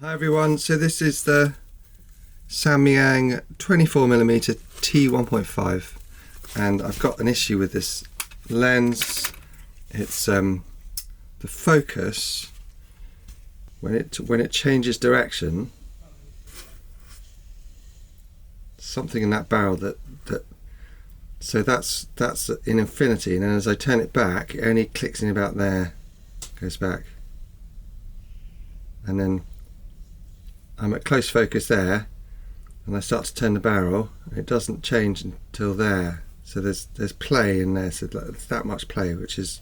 Hi everyone, so this is the Samyang 24mm T1.5 and I've got an issue with this lens. It's the focus when it changes direction, something in that barrel so that's in infinity, and then as I turn it back it only clicks in about there, goes back, and then I'm at close focus there and I start to turn the barrel and it doesn't change until there. So there's play in there, so there's that much play, which is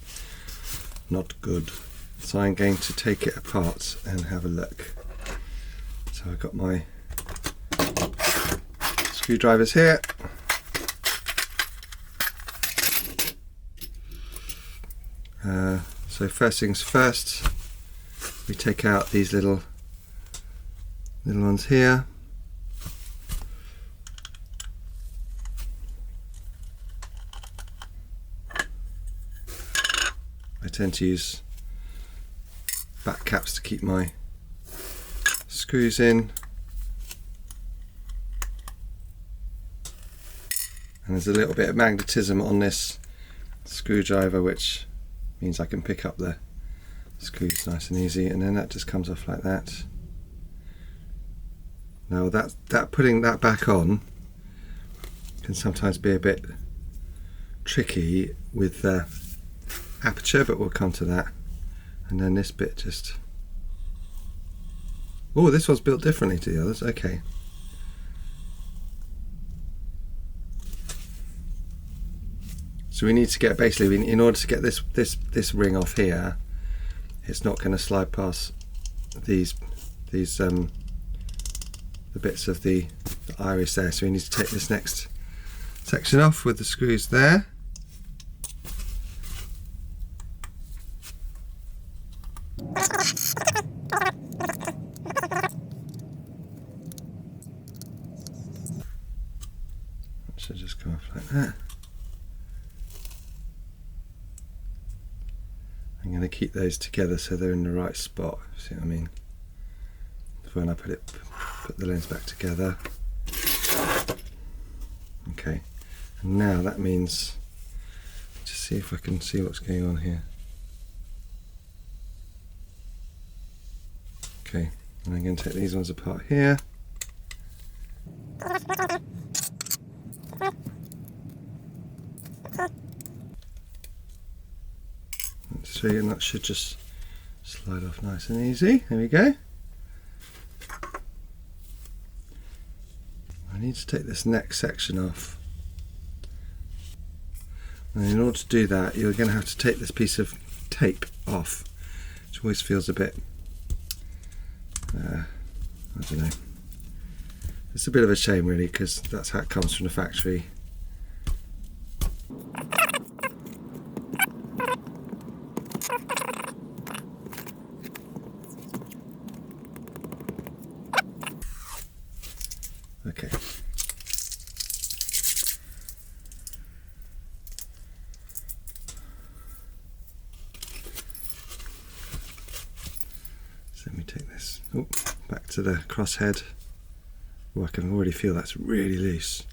not good. So I'm going to take it apart and have a look. So I've got my screwdrivers here. So first things first, we take out these little ones here. I tend to use back caps to keep my screws in, and there's a little bit of magnetism on this screwdriver which means I can pick up the screws nice and easy, and then that just comes off like that. Now that putting that back on can sometimes be a bit tricky with the aperture, but we'll come to that. And then this bit just, oh, this one's built differently to the others. Okay. So we need to get, basically, in order to get this ring off here, it's not going to slide past these the bits of the iris there, so we need to take this next section off with the screws there. That should just come off like that. I'm going to keep those together so they're in the right spot, see what I mean? So when I put the lens back together. Okay, and now that means, just see if I can see what's going on here. Okay, and I'm going to take these ones apart here. So that should just slide off nice and easy. There we go. I need to take this next section off, and in order to do that you're going to have to take this piece of tape off, which always feels a bit I don't know, it's a bit of a shame really, because that's how it comes from the factory. Okay. So let me take this back to the crosshead. Oh, I can already feel that's really loose.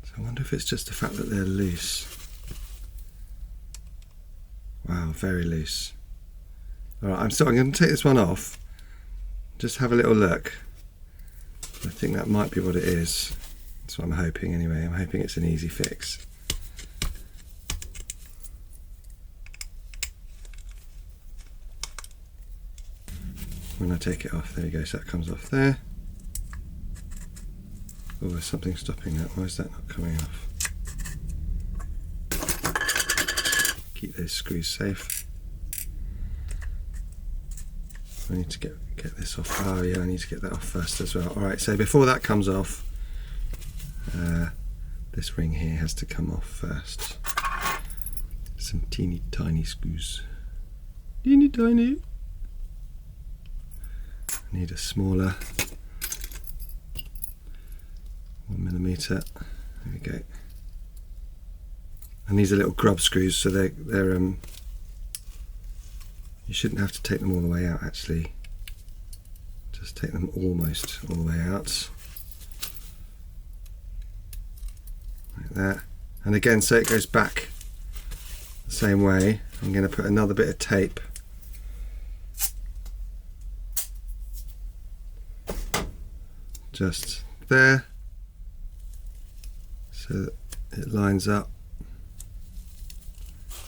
So I wonder if it's just the fact that they're loose. Wow, very loose. Alright, I'm going to take this one off. Just have a little look. I think that might be what it is. That's what I'm hoping anyway. I'm hoping it's an easy fix. When I take it off, there we go, so that comes off there. Oh, there's something stopping that. Why is that not coming off? Keep those screws safe. I need to get this off. Oh yeah, I need to get that off first as well. Alright, so before that comes off, this ring here has to come off first. Some teeny tiny screws. Teeny tiny. I need a smaller 1mm. There we go. And these are little grub screws, so they're you shouldn't have to take them all the way out actually. take them almost all the way out, like that. And again, so it goes back the same way, I'm going to put another bit of tape just there, so that it lines up.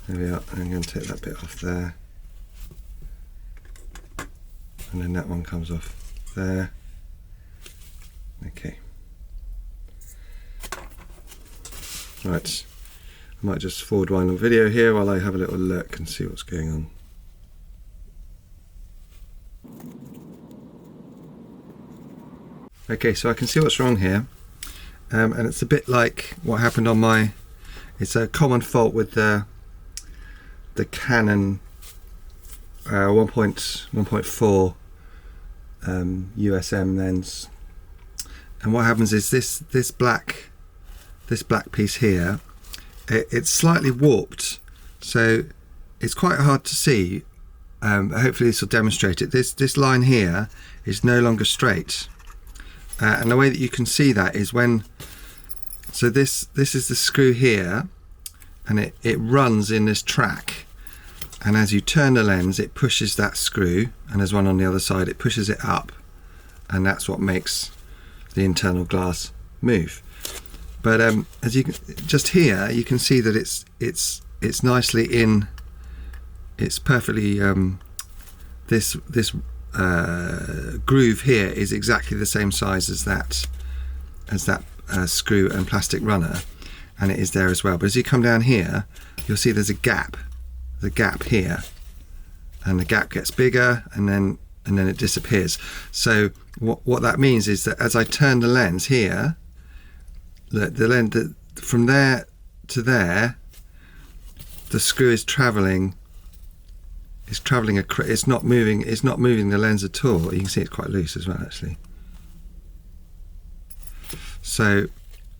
There we are. I'm going to take that bit off there, and then that one comes off there. Okay. Right. I might just forward wind on video here while I have a little look and see what's going on. Okay, so I can see what's wrong here, and it's a bit like what happened on my, it's a common fault with the Canon 1.4 USM lens. And what happens is this black piece here, it's slightly warped, so it's quite hard to see. Hopefully this will demonstrate it. This line here is no longer straight, and the way that you can see that is when, so this is the screw here, and it runs in this track, and as you turn the lens it pushes that screw, and there's one on the other side, it pushes it up, and that's what makes the internal glass move. But as you can, just here you can see that it's nicely in, it's perfectly this groove here is exactly the same size as that screw and plastic runner, and it is there as well. But as you come down here, you'll see there's a gap here, and the gap gets bigger, and then it disappears. So what that means is that as I turn the lens here, the lens from there to there, the screw is traveling. It's not moving the lens at all. You can see it's quite loose as well, actually. So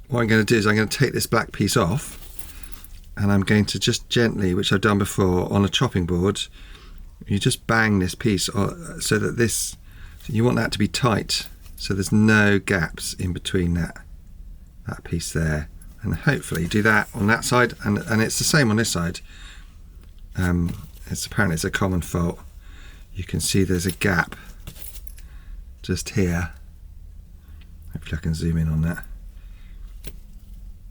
what I'm going to do is I'm going to take this black piece off, and I'm going to just gently, which I've done before on a chopping board, you just bang this piece so that you want that to be tight, so there's no gaps in between that piece there, and hopefully do that on that side, and it's the same on this side. Apparently it's a common fault. You can see there's a gap just here. Hopefully I can zoom in on that.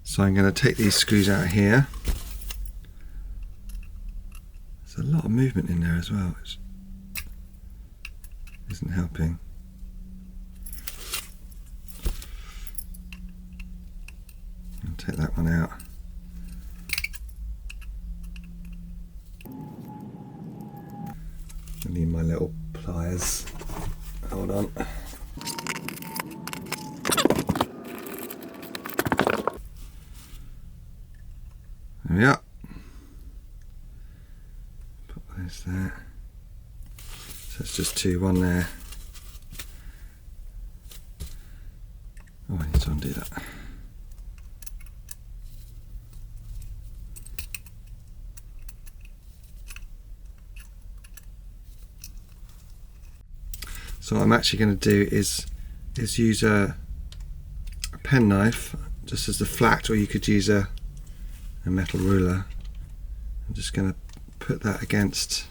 So I'm going to take these screws out here. There's a lot of movement in there as well, which isn't helping. I'll take that one out. I need my little pliers. Hold on. There we are. Put those there. So it's just one there. Oh, I need to undo that. So what I'm actually going to do is use a pen knife just as the flat, or you could use a metal ruler. I'm just going to put that against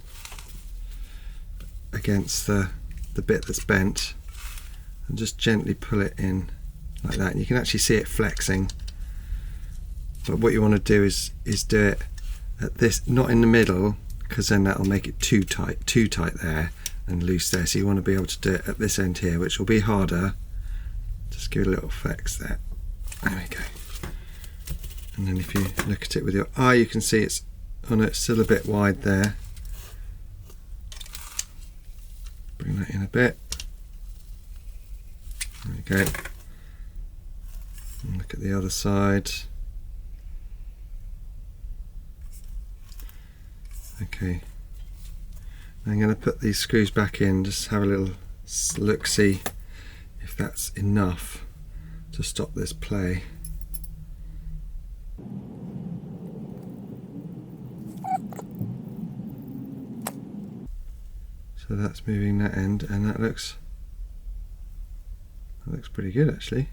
the bit that's bent, and just gently pull it in like that. And you can actually see it flexing. But what you want to do is do it at this, not in the middle, because then that'll make it too tight there and loose there. So you want to be able to do it at this end here, which will be harder. Just give it a little flex there. There we go. And then if you look at it with your eye, you can see it's still a bit wide there. Bring that in a bit. There we go. And look at the other side. Okay. I'm going to put these screws back in, just have a little look, see if that's enough to stop this play. So that's moving that end, and that looks That looks pretty good actually.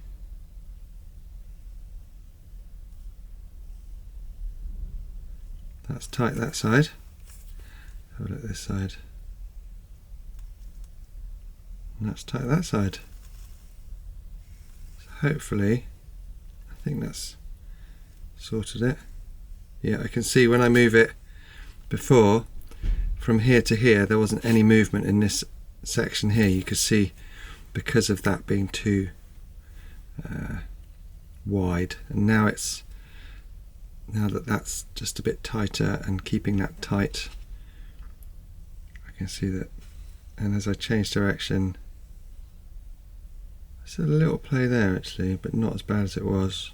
That's tight that side. Have a look at this side. And that's tight that side. So hopefully, I think that's sorted it. Yeah, I can see when I move it before, from here to here, there wasn't any movement in this section here. You could see because of that being too wide, and now that that's just a bit tighter and keeping that tight, I can see that. And as I change direction, there's a little play there actually, but not as bad as it was.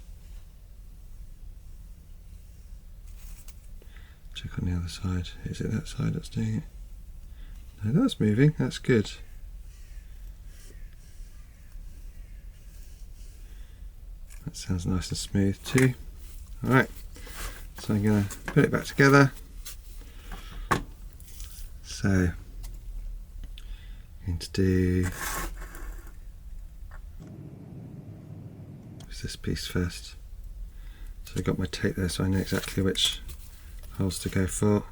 Check on the other side. Is it that side that's doing it? No, that's moving. That's good. That sounds nice and smooth too. Alright, so I'm going to put it back together. So I'm going to do this piece first. So I've got my tape there so I know exactly which holes to go for.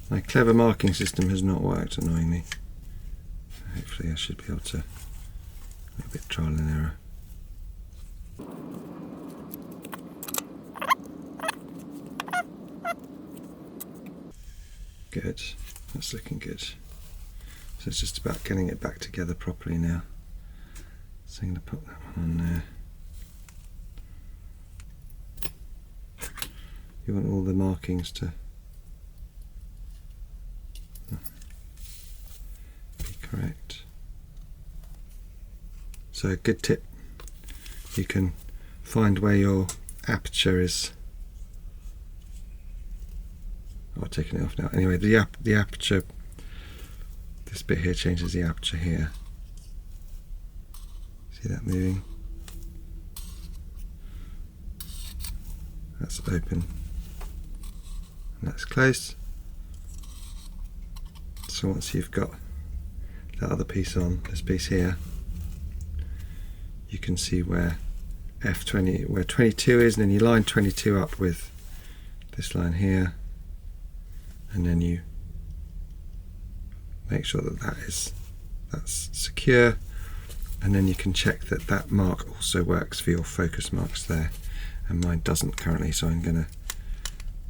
My clever marking system has not worked, annoyingly. Hopefully I should be able to, a bit trial and error. Good, that's looking good. So it's just about getting it back together properly now. So I'm going to put that one on there. You want all the markings to be correct. So a good tip, you can find where your aperture is. I've taken it off now. Anyway, the aperture, this bit here changes the aperture here. See that moving? That's open. And that's closed. So once you've got that other piece on, this piece here, you can see where F20, where 22 is, and then you line 22 up with this line here. And then you make sure that that's secure, and then you can check that that mark also works for your focus marks there, and mine doesn't currently, so I'm going to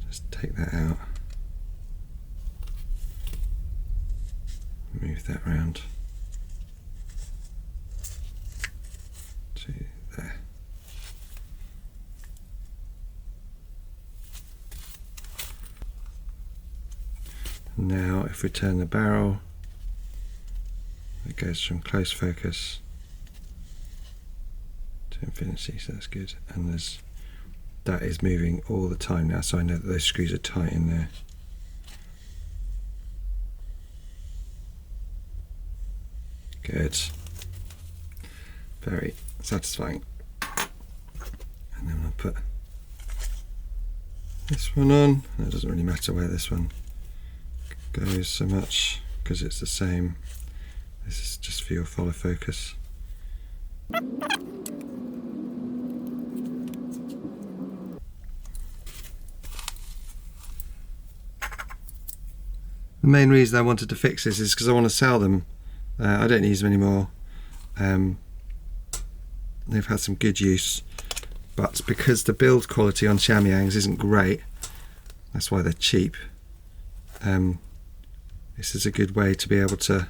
just take that out, move that round to there. Now if we turn the barrel, it goes from close focus to infinity, so that's good, and that is moving all the time now, so I know that those screws are tight in there. Good, very satisfying. And then I'll put this one on. It doesn't really matter where this one goes so much because it's the same. This is just for your follow focus. The main reason I wanted to fix this is because I want to sell them. I don't use them anymore. They've had some good use, but because the build quality on Samyangs isn't great, that's why they're cheap. This is a good way to be able to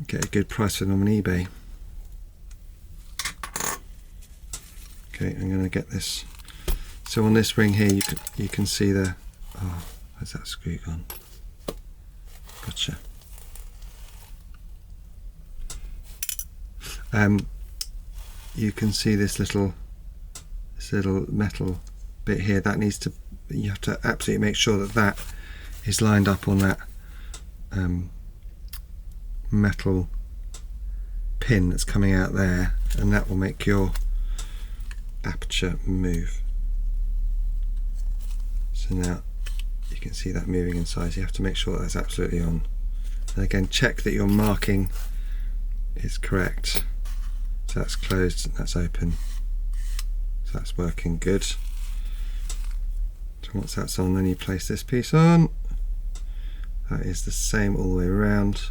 get a good price for them on eBay. Okay, I'm going to get this. So on this ring here, you can see the. Oh, where's that screw gone? Gotcha. You can see this little metal bit here. That needs to. You have to absolutely make sure that that is lined up on that metal pin that's coming out there, and that will make your aperture move. So now you can see that moving in size. You have to make sure that's absolutely on. And again, check that your marking is correct. So that's closed and that's open. So that's working good. So once that's on, then you place this piece on. That is the same all the way around.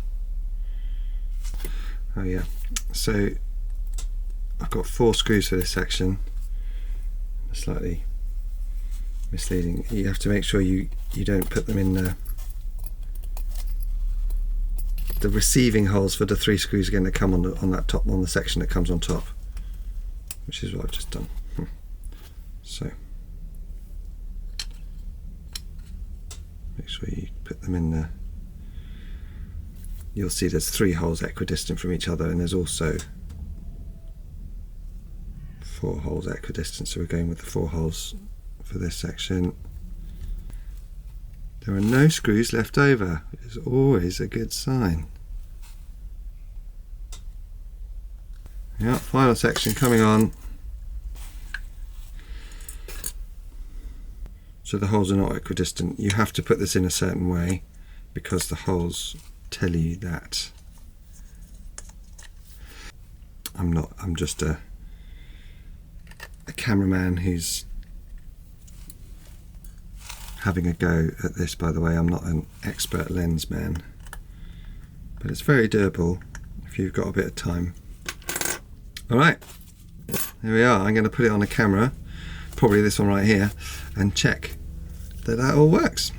Oh yeah, so I've got 4 screws for this section. Slightly misleading. You have to make sure you don't put them in the receiving holes for the 3 screws again that come on that top, on the section that comes on top, which is what I've just done. So make sure you put them in there. You'll see there's 3 holes equidistant from each other, and there's also 4 holes equidistant, so we're going with the 4 holes for this section. There are no screws left over, which is always a good sign. Yeah, final section coming on. So the holes are not equidistant. You have to put this in a certain way because the holes tell you that. I'm just a cameraman who's having a go at this, by the way. I'm not an expert lens man, but it's very doable if you've got a bit of time. Alright, there we are. I'm going to put it on a camera, probably this one right here, and check that all works.